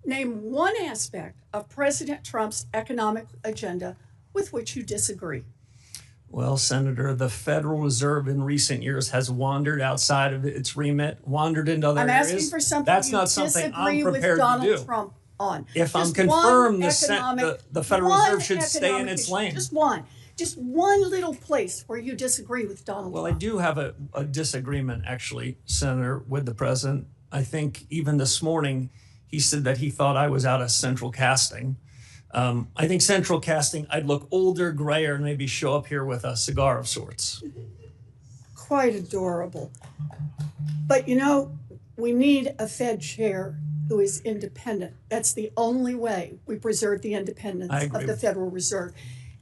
Name one aspect of President Trump's economic agenda with which you disagree. Well, Senator, the Federal Reserve in recent years has wandered outside of its remit, wandered into other areas. I'm asking for something That's you not something I'm disagree with prepared to Donald do. Trump on. If I'm Just confirmed, one the Federal one Reserve should stay in economic its issue. lane. Just one little place where you disagree with Donald Well, I Trump. do have a disagreement, actually, Senator, with the president. I think even this morning, he said that he thought I was out of central casting. I think central casting, I'd look older, grayer, and maybe show up here with a cigar of sorts. Quite adorable. But you know, we need a Fed chair who is independent. That's the only way we preserve the independence of the Federal Reserve.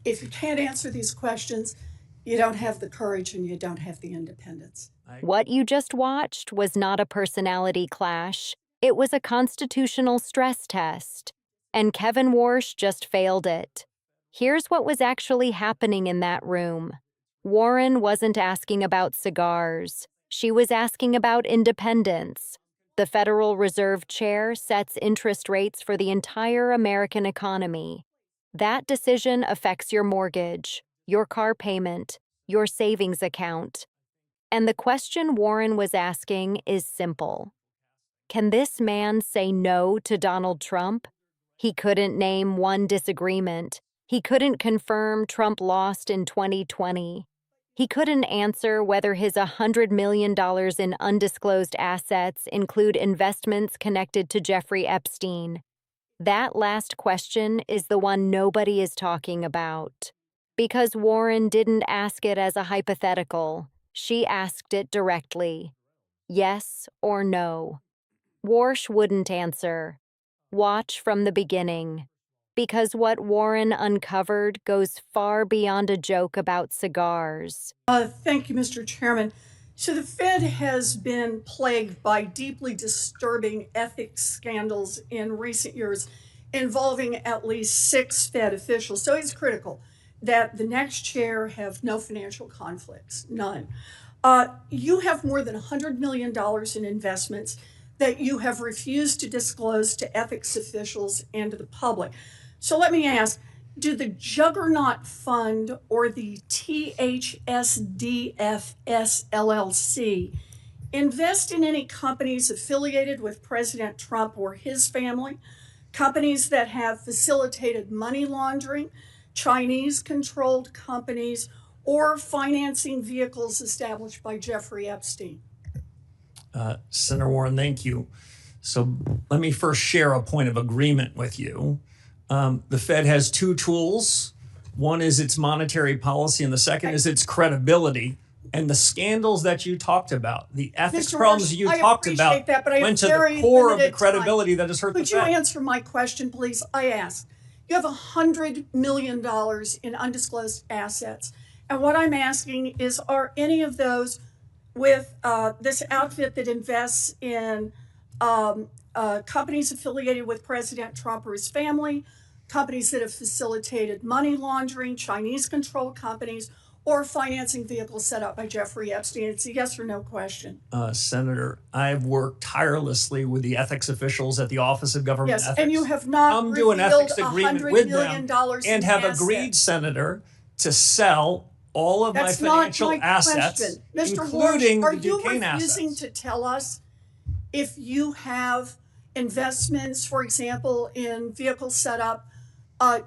If you can't answer these questions, you don't have the courage and you don't have the independence. What you just watched was not a personality clash. It was a constitutional stress test. And Kevin Warsh just failed it. Here's what was actually happening in that room. Warren wasn't asking about cigars. She was asking about independence. The Federal Reserve Chair sets interest rates for the entire American economy. That decision affects your mortgage, your car payment, your savings account. And the question Warren was asking is simple. Can this man say no to Donald Trump? He couldn't name one disagreement. He couldn't confirm Trump lost in 2020. He couldn't answer whether his $100 million in undisclosed assets include investments connected to Jeffrey Epstein. That last question is the one nobody is talking about. Because Warren didn't ask it as a hypothetical, she asked it directly. Yes or no. Warsh wouldn't answer. Watch from the beginning. Because what Warren uncovered goes far beyond a joke about cigars. Thank you, Mr. Chairman. So the Fed has been plagued by deeply disturbing ethics scandals in recent years involving at least 6 Fed officials. So it's critical that the next chair have no financial conflicts, none. You have more than $100 million in investments that you have refused to disclose to ethics officials and to the public. So let me ask, do the Juggernaut Fund or the THSDFS LLC invest in any companies affiliated with President Trump or his family, companies that have facilitated money laundering, Chinese-controlled companies, or financing vehicles established by Jeffrey Epstein? Senator Warren, thank you. So let me first share a point of agreement with you. The Fed has 2 tools. One is its monetary policy, and the second is its credibility. And the scandals that you talked about, the ethics problems you talked about, went to the core of the credibility that has hurt the Fed. Could you answer my question, please? I asked. You have $100 million in undisclosed assets. And what I'm asking is, are any of those with this outfit that invests in companies affiliated with President Trump or his family, companies that have facilitated money laundering, Chinese-controlled companies, or financing vehicles set up by Jeffrey Epstein? It's a yes or no question. Senator, I've worked tirelessly with the ethics officials at the Office of Government Ethics. And you have not come to an ethics agreement with them and have agreed, Senator, to sell all of my financial assets, including the Duquesne assets. Are you refusing to tell us if you have investments, for example, in vehicles set up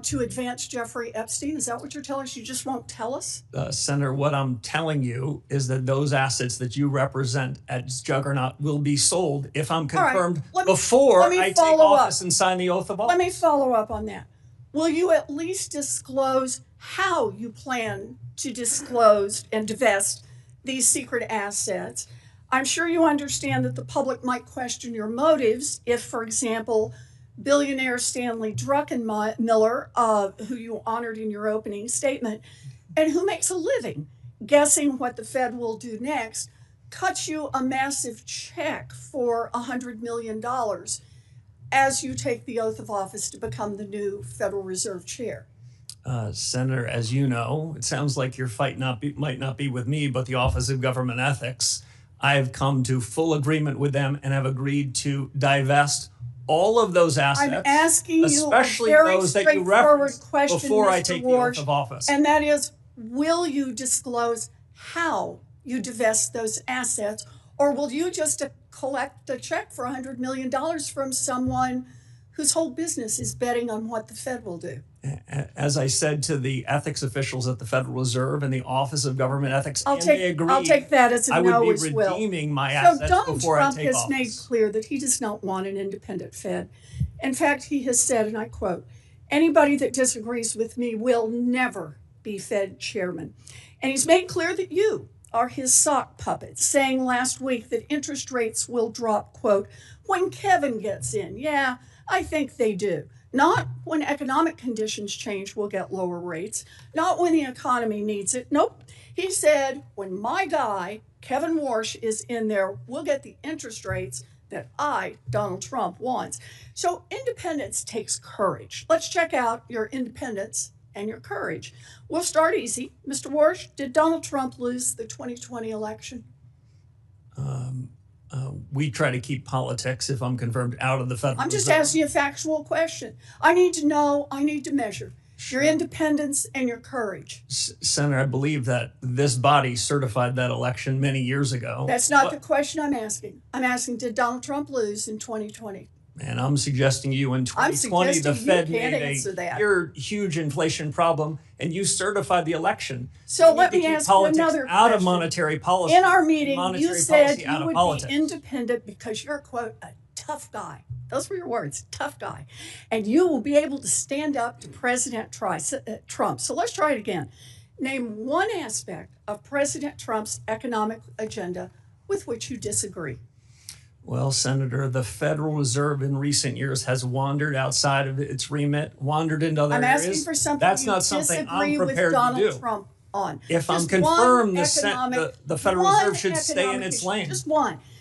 to advance Jeffrey Epstein? Is that what you're telling us? You just won't tell us? Senator, what I'm telling you is that those assets that you represent at Juggernaut will be sold if I'm confirmed before I take office and sign the oath of office. Let me follow up on that. Will you at least disclose how you plan to disclose and divest these secret assets? I'm sure you understand that the public might question your motives if, for example, billionaire Stanley Druckenmiller, who you honored in your opening statement, and who makes a living guessing what the Fed will do next, cuts you a massive check for $100 million as you take the oath of office to become the new Federal Reserve Chair. Senator, as you know, it sounds like your fight might not be with me, but the Office of Government Ethics. I have come to full agreement with them and have agreed to divest all of those assets, I'm asking you especially a very those that you straightforward referenced question, before I Mr. take the oath Warsh, of office. and that is, will you disclose how you divest those assets, or will you just collect a check for $100 million from someone whose whole business is betting on what the Fed will do? As I said to the ethics officials at the Federal Reserve and the Office of Government Ethics, they agreed, I'll take that as a I no would as be well. redeeming my So assets Donald before Trump I take has office. made clear that he does not want an independent Fed. In fact, he has said, and I quote, "Anybody that disagrees with me will never be Fed chairman." And he's made clear that you are his sock puppet, saying last week that interest rates will drop, quote, "when Kevin gets in." Yeah, I think they do. Not when economic conditions change, we'll get lower rates. Not when the economy needs it. Nope. He said, when my guy, Kevin Warsh, is in there, we'll get the interest rates that I, Donald Trump, wants. So independence takes courage. Let's check out your independence and your courage. We'll start easy. Mr. Warsh, did Donald Trump lose the 2020 election? We try to keep politics, if I'm confirmed, out of the Federal I'm just Reserve. asking you a factual question. I need to know, I need to measure your independence and your courage. Senator, I believe that this body certified that election many years ago. That's not the question I'm asking. I'm asking, did Donald Trump lose in 2020? And I'm suggesting you in 2020, the Fed made a huge inflation problem, and you certified the election. So let me ask you another out question. of monetary policy. In our meeting, you said you would politics. be independent because you're, quote, a tough guy. Those were your words, tough guy. And you will be able to stand up to President Trump. So let's try it again. Name one aspect of President Trump's economic agenda with which you disagree. Well, Senator, the Federal Reserve in recent years has wandered outside of its remit, wandered into other areas. I'm asking for something That's you not something disagree I'm prepared with Donald to do. Trump on. If I'm Just confirmed, one the Federal Reserve should stay in its issue. lane.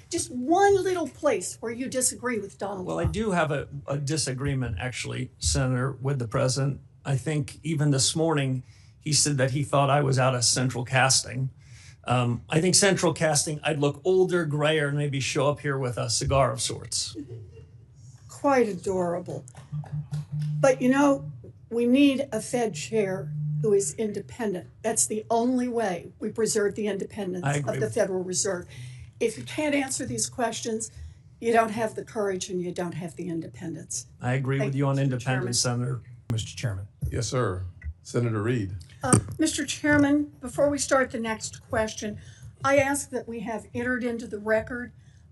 Just one little place where you disagree with Donald Well, I Trump. do have a disagreement, actually, Senator, with the president. I think even this morning, he said that he thought I was out of central casting. I think central casting, I'd look older, grayer, and maybe show up here with a cigar of sorts. Quite adorable. But you know, we need a Fed chair who is independent. That's the only way we preserve the independence of the Federal Reserve. If you can't answer these questions, you don't have the courage and you don't have the independence. I agree with you on independence, Senator. Mr. Chairman. Yes, sir. Senator Reid. Mr. Chairman, before we start the next question, I ask that we have entered into the record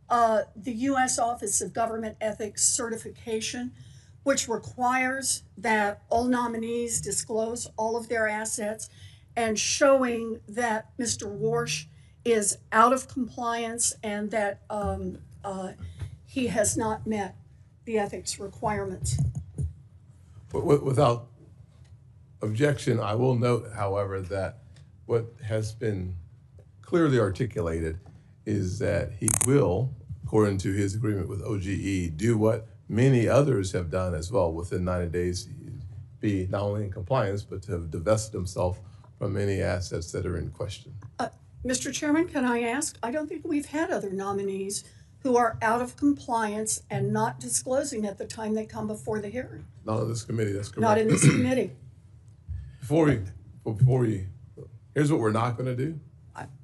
the U.S. Office of Government Ethics certification, which requires that all nominees disclose all of their assets, and showing that Mr. Warsh is out of compliance and that he has not met the ethics requirements. Without objection, I will note, however, that what has been clearly articulated is that he will, according to his agreement with OGE, do what many others have done as well within 90 days, be not only in compliance, but to have divested himself from any assets that are in question. Mr. Chairman, can I ask? I don't think we've had other nominees who are out of compliance and not disclosing at the time they come before the hearing. Not on this committee, that's correct. Not in this committee. Before we, here's what we're not gonna do.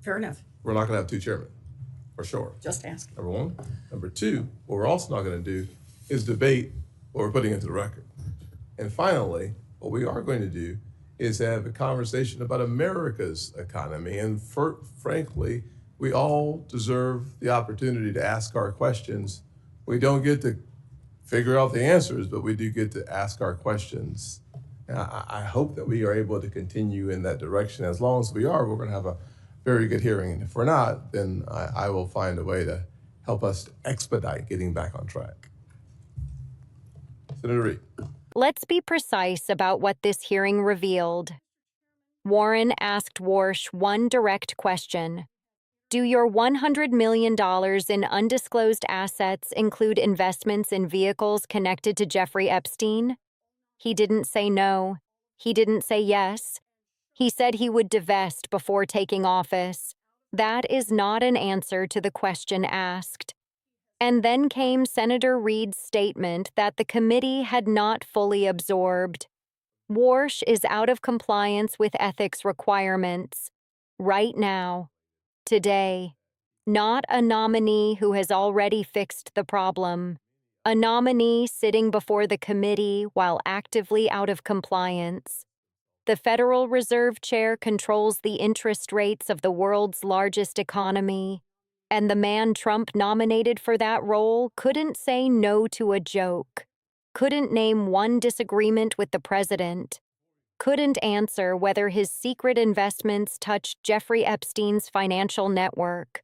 Fair enough. We're not gonna have two chairmen, for sure. Just asking. Number one. Number two, what we're also not gonna do is debate what we're putting into the record. And finally, what we are going to do is have a conversation about America's economy. And frankly, we all deserve the opportunity to ask our questions. We don't get to figure out the answers, but we do get to ask our questions. And I hope that we are able to continue in that direction. As long as we are, we're going to have a very good hearing. And if we're not, then I will find a way to help us to expedite getting back on track. Senator Reid. Let's be precise about what this hearing revealed. Warren asked Warsh one direct question. Do your $100 million in undisclosed assets include investments in vehicles connected to Jeffrey Epstein? He didn't say no. He didn't say yes. He said he would divest before taking office. That is not an answer to the question asked. And then came Senator Reid's statement that the committee had not fully absorbed. Warsh is out of compliance with ethics requirements. Right now. Today. Not a nominee who has already fixed the problem. A nominee sitting before the committee while actively out of compliance. The Federal Reserve Chair controls the interest rates of the world's largest economy, and the man Trump nominated for that role couldn't say no to a joke, couldn't name one disagreement with the president, couldn't answer whether his secret investments touched Jeffrey Epstein's financial network.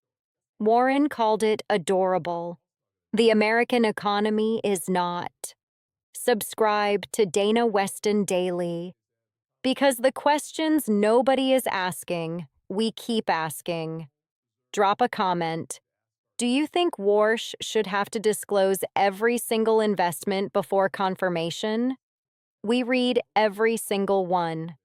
Warren called it adorable. The American economy is not. Subscribe to Dana Weston Daily. Because the questions nobody is asking, we keep asking. Drop a comment. Do you think Warsh should have to disclose every single investment before confirmation? We read every single one.